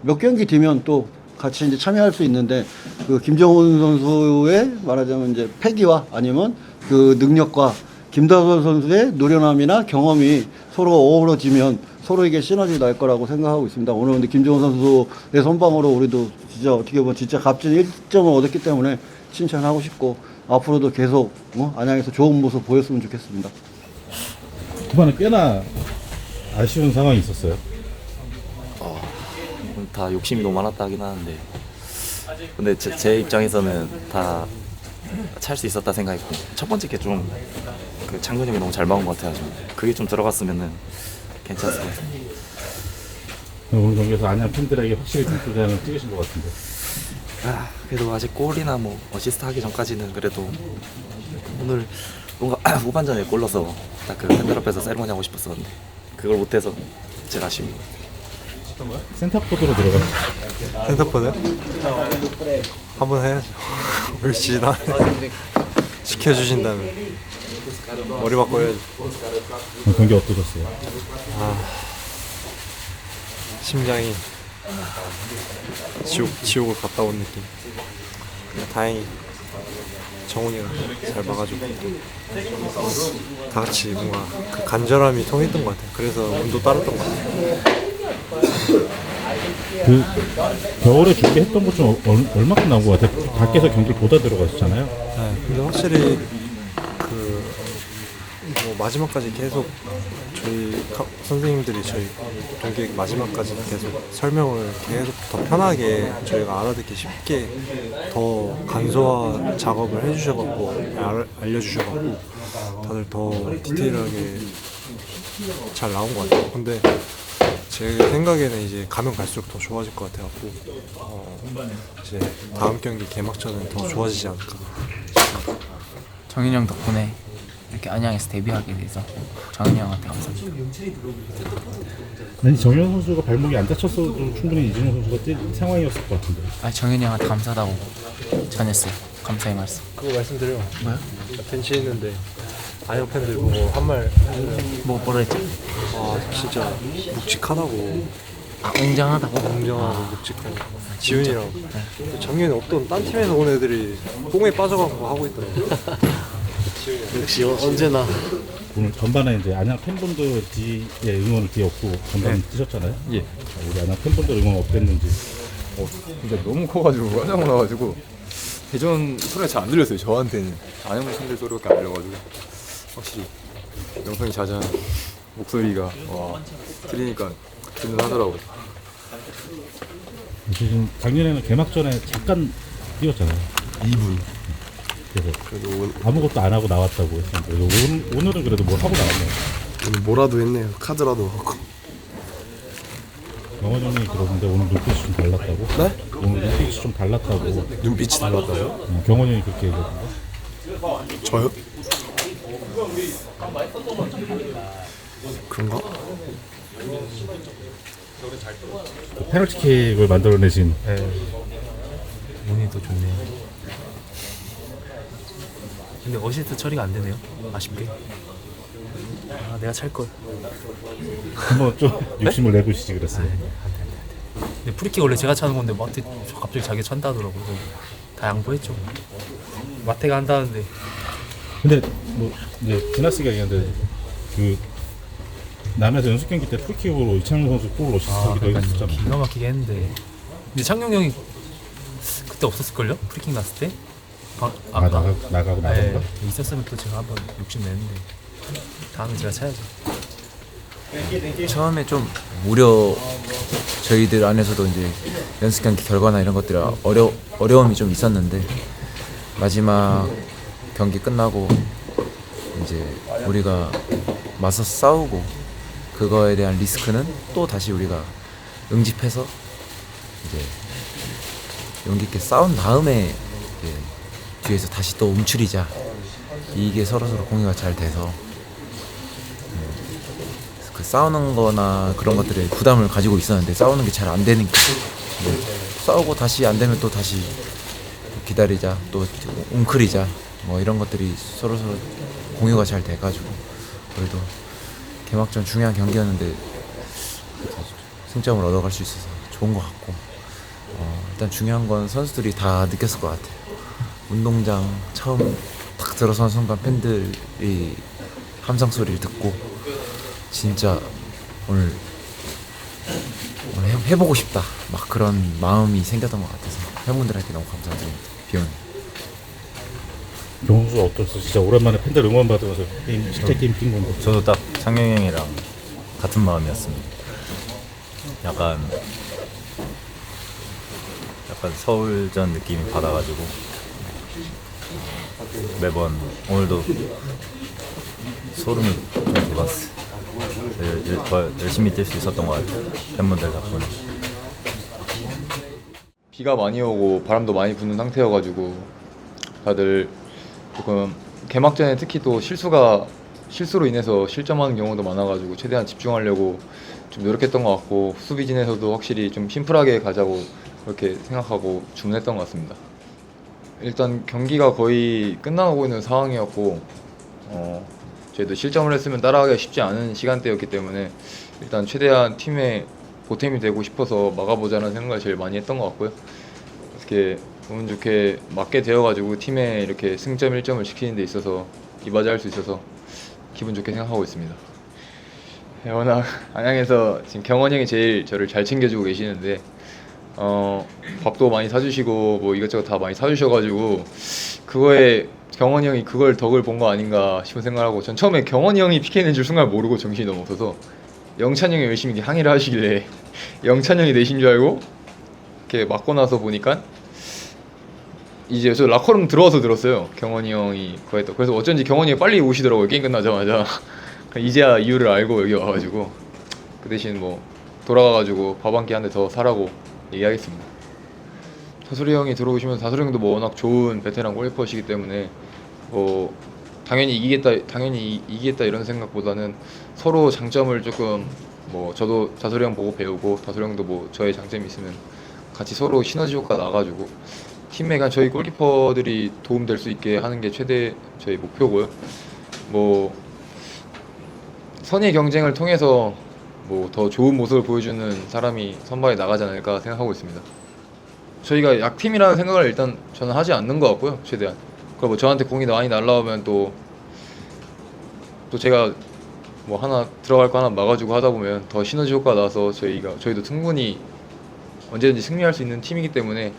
몇 경기 뒤면 또 같이 이제 참여할 수 있는데 그 김정훈 선수의 말하자면 이제 패기와 아니면 그 능력과 김다솔 선수의 노련함이나 경험이 서로 어우러지면 서로에게 시너지 날 거라고 생각하고 있습니다. 오늘 근데 김정은 선수의 선방으로 우리도 진짜 어떻게 보면 진짜 값진 1점을 얻었기 때문에 칭찬하고 싶고 앞으로도 계속 안양에서 좋은 모습 보였으면 좋겠습니다. 후반에 꽤나 아쉬운 상황이 있었어요. 다 욕심이 너무 많았다 하긴 하는데 근데 제 입장에서는 다 찰 수 있었다 생각했고 첫 번째 게 좀 그 창근이 형이 너무 잘 막은 것 같아가지고 그게 좀 들어갔으면은 괜찮았을 것 같아요. 오늘 경기에서 안양 팬들에게 확실히 등수장을 찍으신 것 같은데. 그래도 아직 골이나 뭐 어시스트 하기 전까지는 그래도 오늘 뭔가 후반전에 골 넣어서 딱 그 팬들 앞에서 세리머니 하고 싶었었는데 그걸 못해서 제일 아쉬운 것 같아요. 센터포드로 들어갔죠. 핸드폰에? 한번 해야죠. 우리 지나 시켜주신다면 머리 바꿔야죠. 경기 어떠셨어요? 심장이 지옥을 갔다 온 느낌. 다행히 정훈이가 잘 막아주고 다 같이 뭔가 그 간절함이 통했던 것 같아요. 그래서 운도 따랐던 것 같아요. 그 겨울에 준비했던 것 좀 얼마큼 나온 것 같아요? 밖에서 경기 보다 들어가셨잖아요. 네, 근데 확실히 뭐 마지막까지 계속 저희 선생님들이 저희 경기 마지막까지 계속 설명을 계속 더 편하게 저희가 알아듣기 쉽게 더 간소화 작업을 해주셔갖고 알려주셔갖고 다들 더 디테일하게 잘 나온 것 같아요. 근데 제 생각에는 이제 가면 갈수록 더 좋아질 것 같아갖고 이제 다음 경기 개막전은 더 좋아지지 않을까 싶습니다. 정윤이 형 덕분에 이렇게 안양에서 데뷔하게 돼서 정윤이 형한테 감사합니다. 아니 정현 선수가 발목이 안 다쳤어도 충분히 이진영 선수가 뛸 상황이었을 것 같은데. 정윤이 형한테 감사하다고 전했어요. 감사의 말씀. 그거 말씀드려. 뭐야? 벤치에 있는데 안양 팬들 보고 한 말 뭐라 했지? 진짜 묵직하다고. 웅장하다고? 웅장하고 묵직하고. 지훈이랑 작년에 어떤 딴 팀에서 온 애들이 뽕에 빠져가고 하고 있더라고. 역시 언제나. 오늘 전반에 이제 안양 팬분들의 응원을 뒤엎고 전반 뛰셨잖아요. 예. 우리 안양 팬분들 응원 어땠는지. 진짜 너무 커가지고 깜짝 놀라가지고 대전 소리가 잘 안 들렸어요. 저한테는 안양 팬들 소리밖에 안 들려가지고 확실히 영상이 자자한 목소리가 들리니까 든든하더라고요. 지금 작년에는 개막전에 잠깐 뛰었잖아요. 2분. 그래서 아무것도 안 하고 나왔다고 했었는데 오늘은 그래도 뭘 하고 나왔네요. 오늘 뭐라도 했네요. 카드라도 하고. 영원 형이 그러는데 오늘 눈빛이 좀 달랐다고? 네? 오늘 눈빛이 좀 달랐다고. 눈빛이 달랐다고요? 경원 형이 그렇게 얘기하던데. 저요? 그런가? 페널티킥을 만들어내신. 운이 더 좋네요. 근데 어시스트 처리가 안 되네요. 아쉽게. 내가 찰 걸. 한번 좀 욕심을 내보시지 그랬어요. 근데 프리킥 원래 제가 차는 건데 마테 갑자기 자기가 찬다 하더라고요. 그래서 다 양보했죠. 마테가 한다는데. 근데 뭐 이제 지나치게 얘기하는데 그 남에서 연습 경기 때 프리킥으로 이창용 선수 골을 어시스트하기도 했었잖아요. 기가 막히게 했는데. 근데 창용 형이 그때 없었을걸요? 프리킥 났을 때? 나가고 나던가? 있었으면 또 제가 한번 욕심 내는데 다음에 제가 차야죠. 처음에 좀 우려 저희들 안에서도 이제 연습 경기 결과나 이런 것들이 어려움이 좀 있었는데 마지막 경기 끝나고 이제 우리가 맞서 싸우고 그거에 대한 리스크는 또 다시 우리가 응집해서 이제 용기 있게 싸운 다음에 이제 뒤에서 다시 또 움츠리자. 이게 서로서로 공유가 잘 돼서 그 싸우는 거나 그런 것들에 부담을 가지고 있었는데 싸우는 게 잘 안 되니까 싸우고 다시 안 되면 또 다시 기다리자, 또 웅크리자, 뭐 이런 것들이 서로서로 공유가 잘 돼가지고 그래도 개막전 중요한 경기였는데 승점을 얻어갈 수 있어서 좋은 것 같고 일단 중요한 건 선수들이 다 느꼈을 것 같아요. 운동장 처음 딱 들어선 순간 팬들이 함성 소리를 듣고 진짜 오늘 해보고 싶다 막 그런 마음이 생겼던 것 같아서 팬분들한테 너무 감사드립니다. 비오는 경수 어떠셨어요? 진짜 오랜만에 팬들 응원 받으면서 실제 게임 뛴 건데. 저도 딱 창경이 형이랑 같은 마음이었습니다. 약간 서울전 느낌이 받아가지고 매번 오늘도 소름이 좀 돋았어요. 더 열심히 뛸 수 있었던 것 같아요. 팬분들 덕분에. 비가 많이 오고 바람도 많이 부는 상태여가지고 다들 조금 개막전에 특히 또 실수로 인해서 실점하는 경우도 많아가지고 최대한 집중하려고 좀 노력했던 것 같고 수비진에서도 확실히 좀 심플하게 가자고 그렇게 생각하고 주문했던 것 같습니다. 일단 경기가 거의 끝나고 있는 상황이었고 저희도 실점을 했으면 따라가기가 쉽지 않은 시간대였기 때문에 일단 최대한 팀의 보탬이 되고 싶어서 막아보자는 생각을 제일 많이 했던 것 같고요. 이렇게 운 좋게 맞게 되어가지고 팀에 이렇게 승점 1점을 지키는 데 있어서 이바지할 수 있어서 기분 좋게 생각하고 있습니다. 워낙 안양에서 지금 경원이 형이 제일 저를 잘 챙겨주고 계시는데 밥도 많이 사주시고 뭐 이것저것 다 많이 사주셔가지고 그거에 경원이 형이 그걸 덕을 본 거 아닌가 싶은 생각을 하고 전 처음에 경원이 형이 PK 낸 줄 순간 모르고 정신이 너무 없어서 영찬 형이 열심히 항의를 하시길래 영찬 형이 내신 줄 알고 이렇게 맞고 나서 보니까 이제 저 라커룸 들어와서 들었어요. 경원이 형이 그거 했다. 그래서 어쩐지 경원이 형이 빨리 오시더라고요. 게임 끝나자마자. 이제야 이유를 알고 여기 와가지고 그 대신 뭐 돌아가가지고 밥 한 끼 한 대 더 사라고 얘기하겠습니다. 다솔이 형이 들어오시면 다솔이 형도 뭐 워낙 좋은 베테랑 골키퍼시기 때문에 뭐 당연히 이기겠다 이런 생각보다는 서로 장점을 조금 뭐 저도 다솔이 형 보고 배우고 다솔이 형도 뭐 저의 장점이 있으면 같이 서로 시너지 효과 나가지고 팀에 그냥 저희 골키퍼들이 도움될 수 있게 하는 게 최대 저희 목표고요. 뭐 선의 경쟁을 통해서 뭐 더 좋은 모습을 보여주는 사람이 선발에 나가지 않을까 생각하고 있습니다. 저희가 약팀이라는 생각을 일단 저는 하지 않는 것 같고요. 최대한. 그리고 뭐 저한테 공이 많이 날라오면 또 제가 뭐 하나 들어갈 거 하나 막아주고 하다 보면 더 시너지 효과가 나서 저희도 충분히 언제든지 승리할 수 있는 팀이기 때문에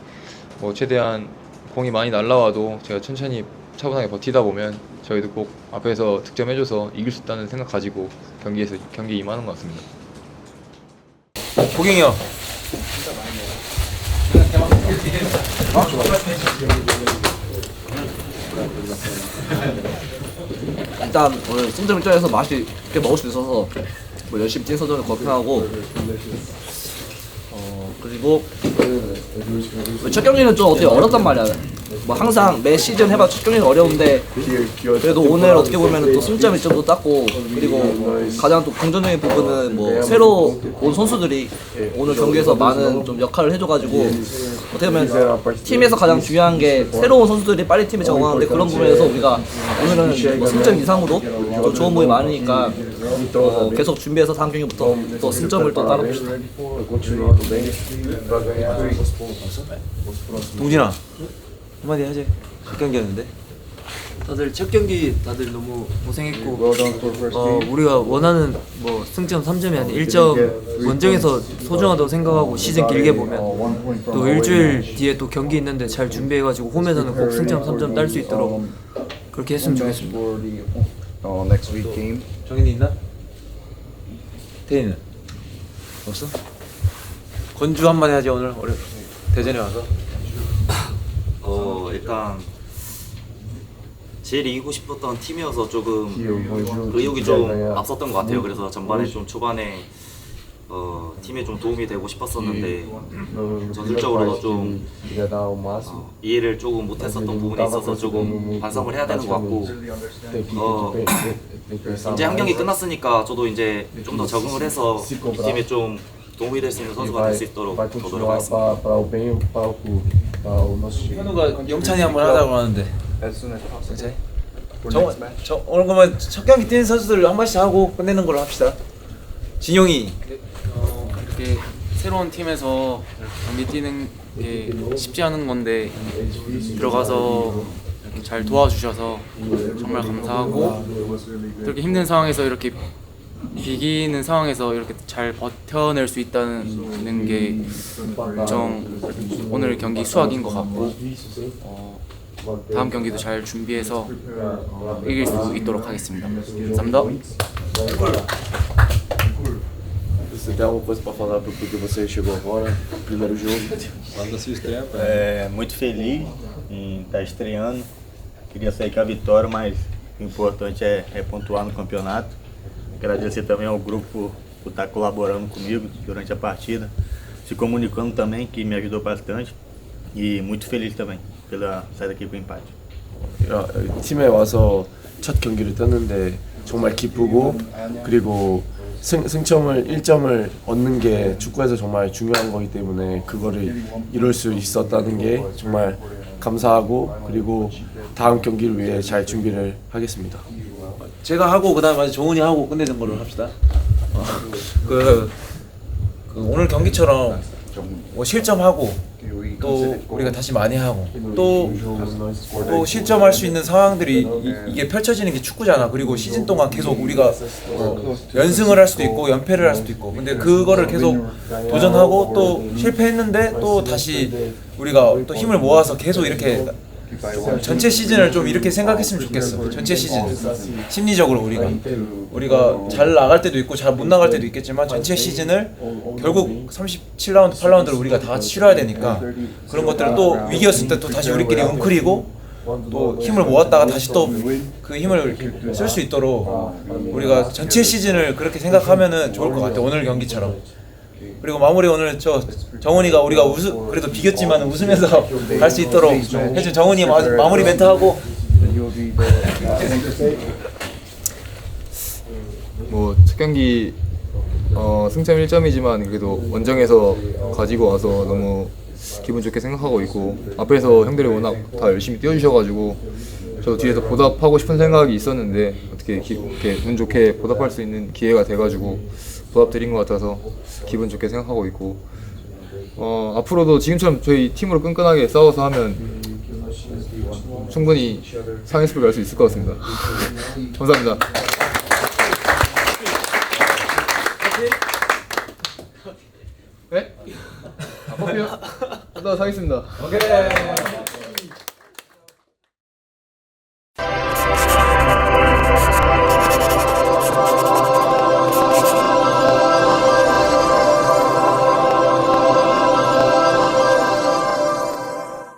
뭐 최대한 공이 많이 날라와도 제가 천천히 차분하게 버티다 보면 저희도 꼭 앞에서 득점해줘서 이길 수 있다는 생각 가지고 경기에 임하는 것 같습니다. 호경이 형. 일단 오늘 승점 1점에서 맛있게 먹을 수 있어서 뭐 열심히 뛴 선수는 거편하고 그리고 첫 경기는 좀 어떻게 어렵단 말이야. 뭐 항상 매 시즌 해봐 첫 경기는 어려운데 그래도 오늘 어떻게 보면 또 승점 1점도 땄고 그리고 가장 또 긍정적인 부분은 뭐 새로 온 선수들이 오늘 경기에서 많은 좀 역할을 해줘가지고 어떻게 보면 팀에서 가장 중요한 게 새로운 선수들이 빨리 팀에 적응하는데 그런 부분에서 우리가 오늘은 뭐 승점 이상으로 또 좋은 모임이 많으니까 계속 준비해서 다음 경기부터 또 승점을 또 따라봅시다. 동진아 한마디 하지. 첫 경기였는데 다들 첫 경기 다들 너무 고생했고 우리가 원하는 뭐 승점 3점이 아닌 1점 원정에서 소중하다고 생각하고 시즌 길게 보면 또 일주일 뒤에 또 경기 있는데 잘 준비해가지고 홈에서는 꼭 승점 3점 딸 수 있도록 그렇게 했으면 좋겠습니다. 정인이 있나? 태인은? 없어? 건주 한마디 하지 오늘 대전에 와서. 일단 제일 이기고 싶었던 팀이어서 조금 의욕이 좀 앞섰던 것 같아요. 그래서 전반에 좀 초반에 팀에 좀 도움이 되고 싶었었는데 전술적으로도 좀 이해를 조금 못했었던 부분이 있어서 조금 반성을 해야 되는 것 같고 이제 한 경기 끝났으니까 저도 이제 좀 더 적응을 해서 이 팀에 좀 도움이 될 수 있는 선수가 될 수 있도록 더 노력하겠습니다. 현우가 영찬이 한번 하자고 하는데 영찬이? 오늘 그러면 첫 경기 뛰는 선수들 한 번씩 하고 끝내는 걸로 합시다. 진용이 이렇게 새로운 팀에서 경기 뛰는 게 쉽지 않은 건데 들어가서 잘 도와주셔서 정말 감사하고 이렇게 힘든 상황에서 이렇게 비기는 상황에서 이렇게 잘 버텨낼 수 있다는 게 좀 오늘 경기 수확인 것 같고 다음 경기도 잘 준비해서 이길 수 있도록 하겠습니다. 감사합니다. Você tem alguma coisa para falar porque você chegou agora, primeiro jogo? Fala da sua estreia. Muito feliz em estar estreando. Queria sair com a vitória, mas o importante é pontuar no campeonato. Agradecer também ao grupo por estar colaborando comigo durante a partida, se comunicando também, que me ajudou bastante. E muito feliz também pela sair daqui com o empate. 팀에 와서 첫 경기를 떴는데 정말 기쁘고 그리고 승점을 1점을 얻는 게 축구에서 정말 중요한 거기 때문에 그거를 이룰 수 있었다는 게 정말 감사하고 그리고 다음 경기를 위해 잘 준비를 하겠습니다. 제가 하고 그다음에 정훈이 하고 끝내는 걸로 합시다. 그 오늘 경기처럼 뭐 실점하고 또 우리가 다시 많이 하고 또 실점할 수 있는 상황들이 이게 펼쳐지는 게 축구잖아. 그리고 시즌 동안 계속 우리가 연승을 할 수도 있고 연패를 할 수도 있고 근데 그거를 계속 도전하고 또 실패했는데 또 다시 우리가 또 힘을 모아서 계속 이렇게 전체 시즌을 좀 이렇게 생각했으면 좋겠어. 전체 시즌 심리적으로 우리가 잘 나갈 때도 있고 잘 못 나갈 때도 있겠지만 전체 시즌을 결국 37라운드 8라운드를 우리가 다 같이 치러야 되니까 그런 것들을 또 위기였을 때 또 다시 우리끼리 웅크리고 또 힘을 모았다가 다시 또 그 힘을 쓸 수 있도록 우리가 전체 시즌을 그렇게 생각하면은 좋을 것 같아. 오늘 경기처럼. 그리고 마무리 오늘 정훈이가 우리가 그래도 비겼지만 웃으면서 갈 수 있도록 해준 정훈이 마무리 멘트 하고. 뭐 첫 경기 승점 1점이지만 그래도 원정에서 가지고 와서 너무 기분 좋게 생각하고 있고 앞에서 형들이 워낙 다 열심히 뛰어주셔가지고 저도 뒤에서 보답하고 싶은 생각이 있었는데 어떻게 이렇게 운 좋게 보답할 수 있는 기회가 돼가지고 보답드린 것 같아서 기분 좋게 생각하고 있고 앞으로도 지금처럼 저희 팀으로 끈끈하게 싸워서 하면 충분히 상위스를 갈 수 있을 것 같습니다. 감사합니다. 네? 커피요? 하다 사겠습니다. 오케이.